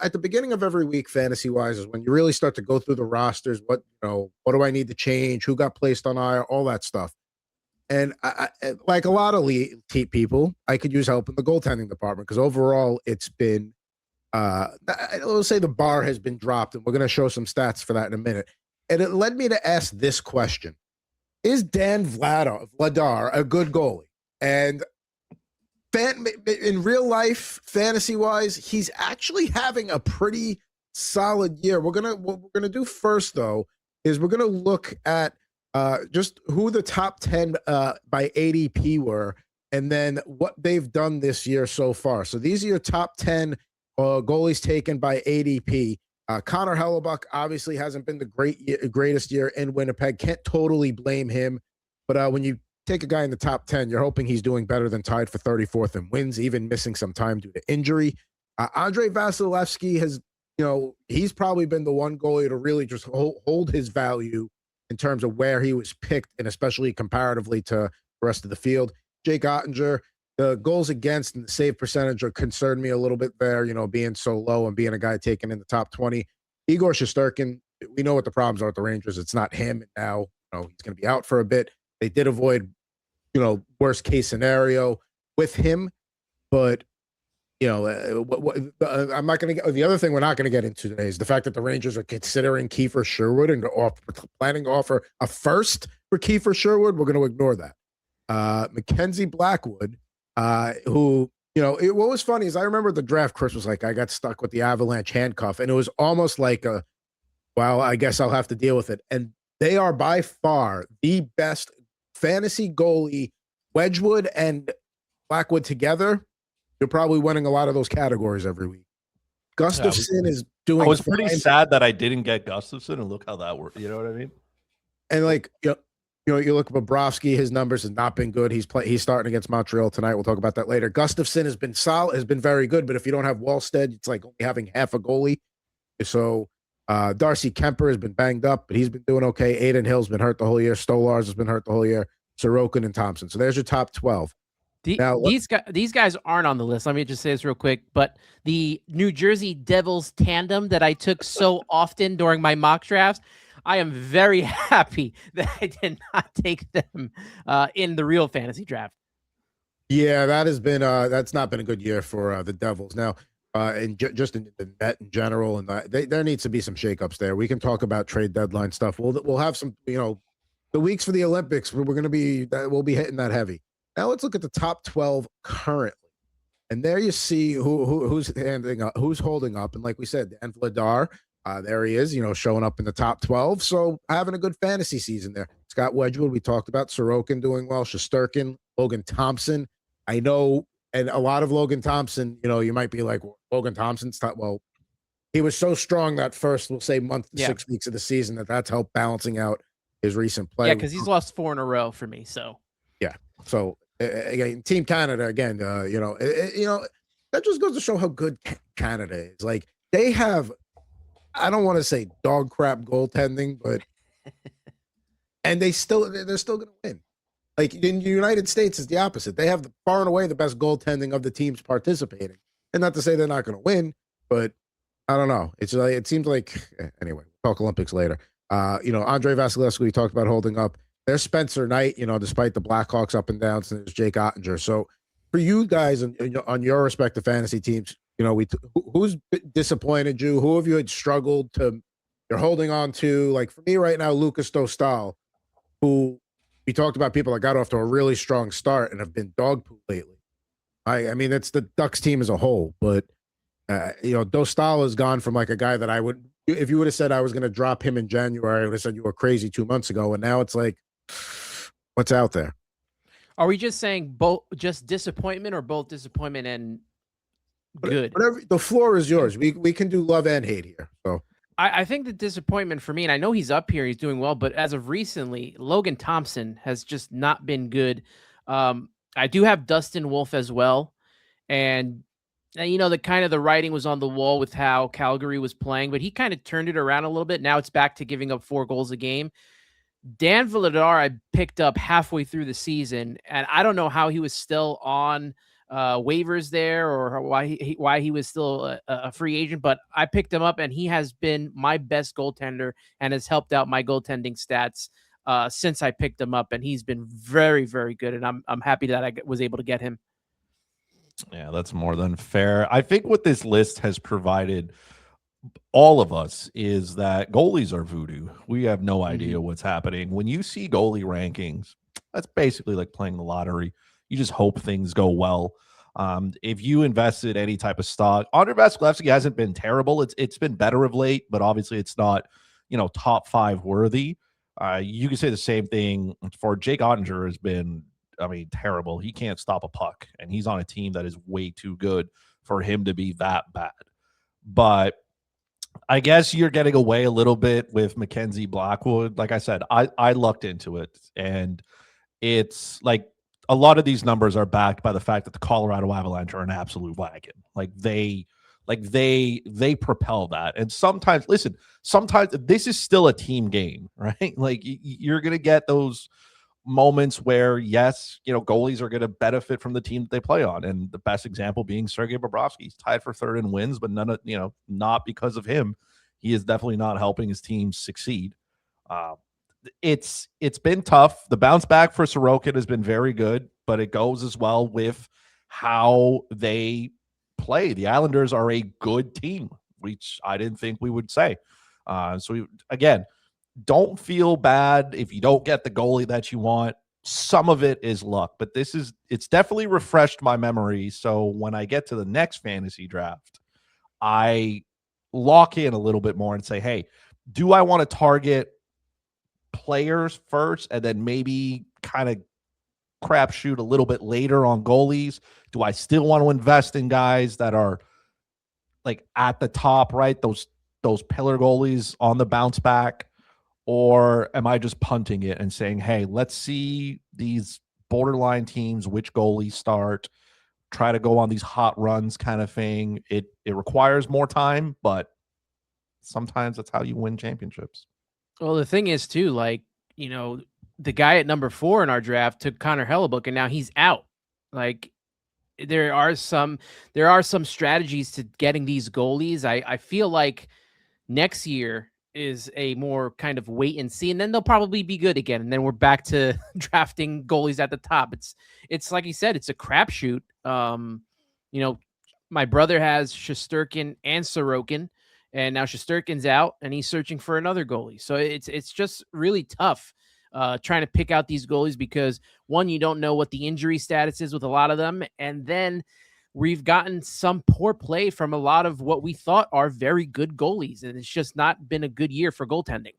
at the beginning of every week, fantasy wise, is when you really start to go through the rosters. What do I need to change? Who got placed on IR? All that stuff. And like a lot of people, I could use help in the goaltending department because overall it's been, let's say the bar has been dropped, and we're going to show some stats for that in a minute. And it led me to ask this question: is Dan Vladar a good goalie? And in real life, fantasy wise, he's actually having a pretty solid year. What we're gonna do first, though, is we're gonna look at just who the top 10 by ADP were, and then what they've done this year so far. So these are your top 10 goalies taken by ADP. Connor Hellebuck obviously hasn't been the greatest year in Winnipeg. Can't totally blame him, but when you take a guy in the top 10, you're hoping he's doing better than tied for 34th in wins, even missing some time due to injury. Andrei Vasilevsky has, he's probably been the one goalie to really just hold his value in terms of where he was picked, and especially comparatively to the rest of the field. Jake Ottinger, the goals against and the save percentage are concerned me a little bit there, being so low and being a guy taken in the top 20. Igor Shesterkin, we know what the problems are with the Rangers. It's not him. And now, he's going to be out for a bit. They did avoid, worst case scenario with him, but I'm not going to get. The other thing we're not going to get into today is the fact that the Rangers are considering Kiefer Sherwood and planning to offer a first for Kiefer Sherwood. We're going to ignore that. Mackenzie Blackwood, who, what was funny is I remember the draft, Chris was like, I got stuck with the Avalanche handcuff, and it was almost like well, I guess I'll have to deal with it. And they are by far the best fantasy goalie. Wedgwood and Blackwood together, you're probably winning a lot of those categories every week. Gustafson is doing. I was pretty sad that I didn't get Gustafson, and look how that worked. You know what I mean? And you look at Bobrovsky, his numbers have not been good. He's starting against Montreal tonight. We'll talk about that later. Gustafson has been solid, has been very good, but if you don't have Wallstead, it's like only having half a goalie. So Darcy Kemper has been banged up, but he's been doing okay. Aiden Hill's been hurt the whole year. Stolars has been hurt the whole year. Sorokin and Thompson. So there's your top 12. These guys aren't on the list. Let me just say this real quick. But the New Jersey Devils tandem that I took so often during my mock drafts, I am very happy that I did not take them in the real fantasy draft. Yeah, that's not been a good year for the Devils. Now, just in the net in general, and there needs to be some shakeups there. We can talk about trade deadline stuff. We'll have some, the weeks for the Olympics. We'll be hitting that heavy. Now let's look at the top 12 currently, and there you see who's holding up. And like we said, Dan Vladar, there he is, showing up in the top 12. So having a good fantasy season there. Scott Wedgwood, we talked about. Sorokin doing well. Shesterkin, Logan Thompson. I know, and a lot of Logan Thompson, you might be like, Logan Thompson's top. Well, he was so strong that first, we'll say, month to 6 weeks of the season that's helped balancing out his recent play. Yeah, because he's lost 4 in a row for me. So yeah, so again, Team Canada again. That just goes to show how good Canada is. Like they have, I don't want to say dog crap goaltending, but and they're still going to win. Like in the United States, is the opposite. They have far and away the best goaltending of the teams participating, and not to say they're not going to win, but I don't know. It's like it seems like anyway. We'll talk Olympics later. Andrei Vasilevsky, we talked about holding up. There's Spencer Knight, despite the Blackhawks up and downs, and there's Jake Ottinger. So for you guys on your respective fantasy teams, who's disappointed you? Who have you had struggled to? You're holding on to, like for me right now, Lucas Dostal, who we talked about people that got off to a really strong start and have been dog poo lately. I mean, it's the Ducks team as a whole, but Dostal has gone from like a guy that I would, if you would have said I was going to drop him in January, I would have said you were crazy 2 months ago, and now it's like, what's out there? Are we just saying both just disappointment or both disappointment and good? Whatever, the floor is yours. We can do love and hate here. So I think the disappointment for me, and I know he's up here, he's doing well, but as of recently, Logan Thompson has just not been good. I do have Dustin Wolf as well. And the writing was on the wall with how Calgary was playing, but he kind of turned it around a little bit. Now it's back to giving up 4 goals a game. Dan Vladar, I picked up halfway through the season, and I don't know how he was still on waivers there or why he was still a free agent, but I picked him up and he has been my best goaltender and has helped out my goaltending stats since I picked him up, and he's been very, very good, and I'm happy that I was able to get him. Yeah, that's more than fair. I think what this list has provided all of us is that goalies are voodoo. We have no idea what's happening. When you see goalie rankings, that's basically like playing the lottery. You just hope things go well. If you invested any type of stock, Andrei Vasilevsky hasn't been terrible. It's been better of late, but obviously it's not, top 5 worthy. You can say the same thing for Jake Ottinger. Has been, terrible. He can't stop a puck, and he's on a team that is way too good for him to be that bad. But I guess you're getting away a little bit with Mackenzie Blackwood. Like I said, I looked into it, and it's like a lot of these numbers are backed by the fact that the Colorado Avalanche are an absolute wagon. They propel that. And sometimes this is still a team game, right? Like you're going to get those moments where, yes, goalies are going to benefit from the team that they play on. And the best example being Sergei Bobrovsky. He's tied for 3rd in wins, but not because of him. He is definitely not helping his team succeed. It's been tough. The bounce back for Sorokin has been very good, but it goes as well with how they play. The Islanders are a good team, which I didn't think we would say. Again, don't feel bad if you don't get the goalie that you want. Some of it is luck, but it's definitely refreshed my memory. So when I get to the next fantasy draft, I lock in a little bit more and say, hey, do I want to target players first and then maybe kind of crapshoot a little bit later on goalies? Do I still want to invest in guys that are like at the top, right? Those pillar goalies on the bounce back? Or am I just punting it and saying, hey, let's see these borderline teams, which goalies start, try to go on these hot runs kind of thing? It requires more time, but sometimes that's how you win championships. Well, the thing is too, the guy at number 4 in our draft took Connor Hellebuck, and now he's out. Like there are some strategies to getting these goalies. I feel like next year is a more kind of wait and see, and then they'll probably be good again. And then we're back to drafting goalies at the top. It's like you said, it's a crapshoot. My brother has Shesterkin and Sorokin, and now Shesterkin's out and he's searching for another goalie. So it's just really tough trying to pick out these goalies because, one, you don't know what the injury status is with a lot of them, and then we've gotten some poor play from a lot of what we thought are very good goalies, and it's just not been a good year for goaltending.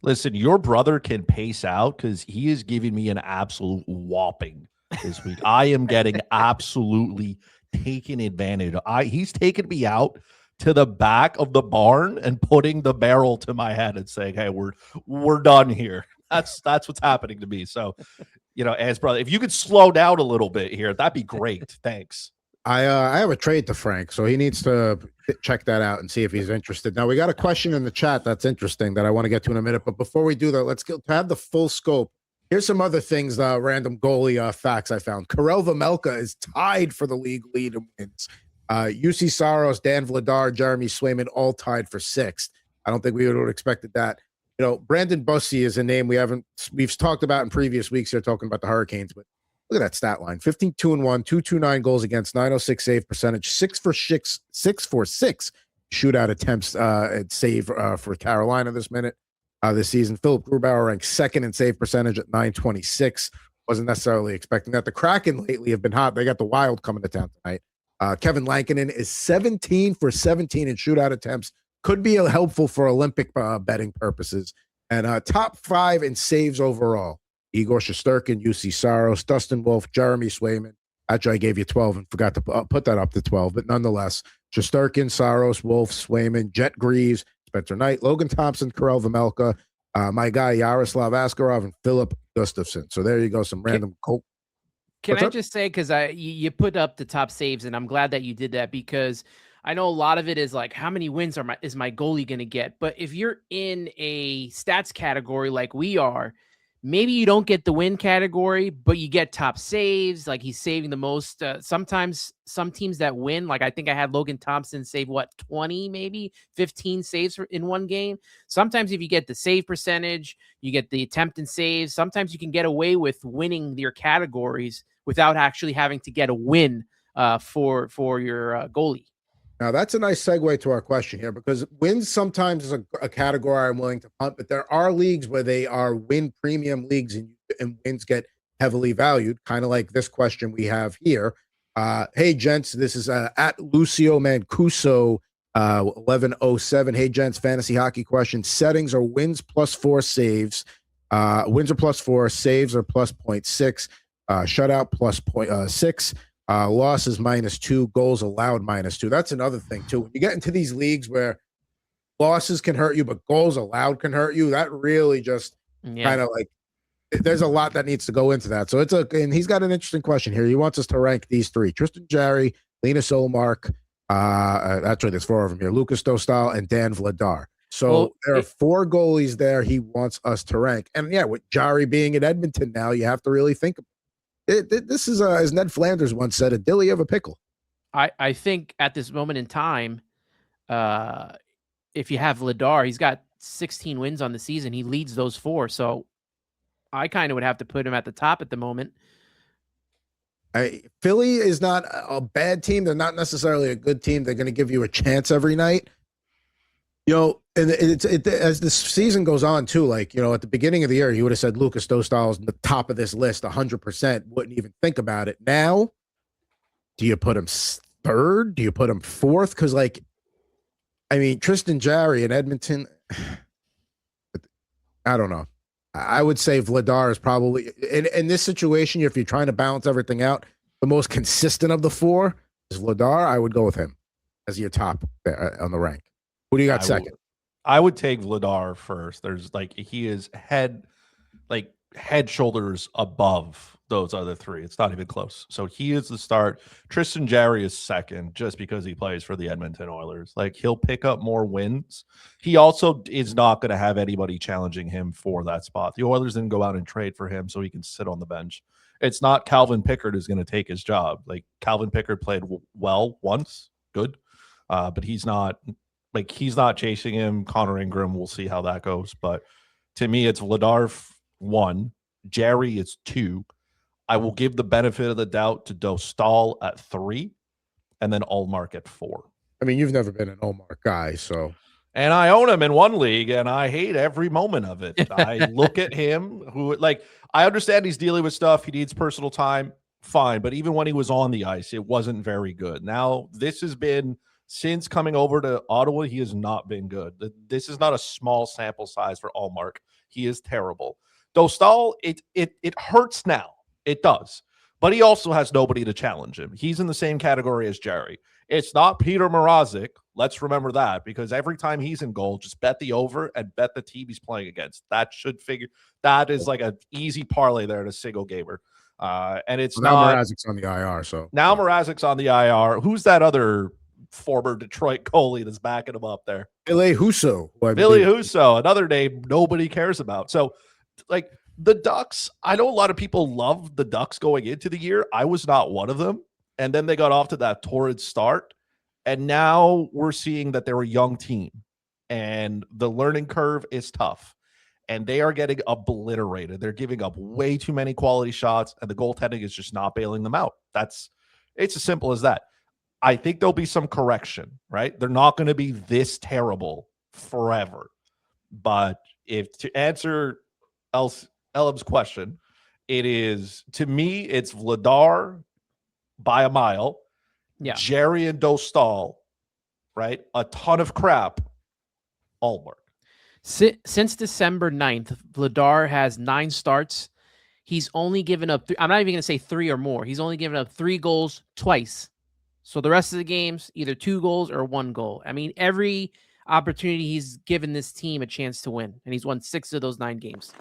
Listen, your brother can pace out because he is giving me an absolute whopping this week. I am getting absolutely taken advantage of. He's taken me out to the back of the barn and putting the barrel to my head and saying, hey, we're done here. That's what's happening to me. So, as brother, if you could slow down a little bit here, that'd be great. Thanks. I have a trade to Frank, so he needs to check that out and see if he's interested. Now, we got a question in the chat that's interesting that I want to get to in a minute. But before we do that, let's get to have the full scope. Here's some other things, random goalie facts I found. Karel Vejmelka is tied for the league lead in wins. UC Saros, Dan Vladar, Jeremy Swayman all tied for 6th. I don't think we would have expected that. Brandon Bussey is a name we've talked about in previous weeks here, talking about the Hurricanes, but look at that stat line: 15-2-1, 229 goals against, 906 save percentage, 6 for 6 shootout attempts at save for Carolina this season. Philip Grubauer ranked 2nd in save percentage at 926. Wasn't necessarily expecting that. The Kraken lately have been hot. They got the Wild coming to town tonight. Kevin Lankinen is 17 for 17 in shootout attempts. Could be helpful for Olympic betting purposes. And top 5 in saves overall: Igor Shesterkin, UC Saros, Dustin Wolf, Jeremy Swayman. Actually, I gave you 12 and forgot to put that up to 12, but nonetheless, Shesterkin, Saros, Wolf, Swayman, Jet Greaves, Spencer Knight, Logan Thompson, Karel Vejmelka, my guy Yaroslav Askarov, and Philip Gustafson. So there you go, some random colt. Can I just say, because you put up the top saves, and I'm glad that you did that, because I know a lot of it is like, how many wins is my goalie going to get? But if you're in a stats category like we are, maybe you don't get the win category, but you get top saves. Like he's saving the most. Sometimes some teams that win, like I think I had Logan Thompson save 20, maybe 15 saves in one game. Sometimes if you get the save percentage, you get the attempt and saves. Sometimes you can get away with winning your categories without actually having to get a win for your goalie. Now, that's a nice segue to our question here, because wins sometimes is a category I'm willing to punt, but there are leagues where they are win premium leagues and wins get heavily valued, kind of like this question we have here. Hey, gents, this is at Lucio Mancuso 1107. Hey, gents, fantasy hockey question. Settings are wins +4 saves. Wins are +4, saves are +0.6, shutout +0.6. Losses -2, goals allowed -2. That's another thing too. When you get into these leagues where losses can hurt you, but goals allowed can hurt you, that really just kind of like, there's a lot that needs to go into that. So and he's got an interesting question here. He wants us to rank these three: Tristan Jarry, Linus Ullmark. That's right. There's 4 of them here: Lucas Dostal and Dan Vladar. So there are 4 goalies there he wants us to rank. And yeah, with Jarry being in Edmonton now, you have to really think about it. This is, as Ned Flanders once said, a dilly of a pickle. I think at this moment in time, if you have Vladar, he's got 16 wins on the season. He leads those 4. So I kind of would have to put him at the top at the moment. Philly is not a bad team. They're not necessarily a good team. They're going to give you a chance every night. And as the season goes on too, like, at the beginning of the year, you would have said Lucas Dostal is the top of this list, 100%. Wouldn't even think about it. Now, do you put him 3rd? Do you put him 4th? Because, Tristan Jarry in Edmonton, I don't know. I would say Vladar is probably, in this situation, if you're trying to balance everything out, the most consistent of the 4 is Vladar. I would go with him as your top on the rank. Who do you got second? I would take Vladar first. There's he is head shoulders above those other 3. It's not even close. So he is the start. Tristan Jarry is second just because he plays for the Edmonton Oilers. He'll pick up more wins. He also is not going to have anybody challenging him for that spot. The Oilers didn't go out and trade for him so he can sit on the bench. It's not Calvin Pickard who's going to take his job. Calvin Pickard played well once, good, but he's not chasing him. Connor Ingram, we'll see how that goes. But to me, it's Vladar 1, Jarry is 2. I will give the benefit of the doubt to Dostal at 3, and then Ullmark at 4. You've never been an Ullmark guy, so. And I own him in one league, and I hate every moment of it. I look at him, I understand he's dealing with stuff. He needs personal time, fine. But even when he was on the ice, it wasn't very good. Now, this has been, since coming over to Ottawa, he has not been good. This is not a small sample size for Ullmark. He is terrible. Dostal, it hurts now. It does. But he also has nobody to challenge him. He's in the same category as Jarry. It's not Peter Mrazek. Let's remember that, because every time he's in goal, just bet the over and bet the team he's playing against. That is like an easy parlay there to single gamer. And it's now not. Mrazek's on the IR. So now Mrazek's on the IR. Who's that other former Detroit goalie that's backing him up there? Billy Husso. Billy Husso, another name nobody cares about. So, the Ducks, I know a lot of people love the Ducks going into the year. I was not one of them. And then they got off to that torrid start. And now we're seeing that they're a young team. And the learning curve is tough. And they are getting obliterated. They're giving up way too many quality shots. And the goaltending is just not bailing them out. It's as simple as that. I think there'll be some correction, right? They're not going to be this terrible forever. But if to answer Elam's question, to me, it's Vladar by a mile. Yeah. Jarry and Dostal, right? A ton of crap. Ullmark. Since December 9th, Vladar has 9 starts. He's only given up, I'm not even going to say 3 or more. He's only given up 3 goals twice. So the rest of the games, either 2 goals or 1 goal. Every opportunity he's given this team a chance to win, and he's won 6 of those 9 games.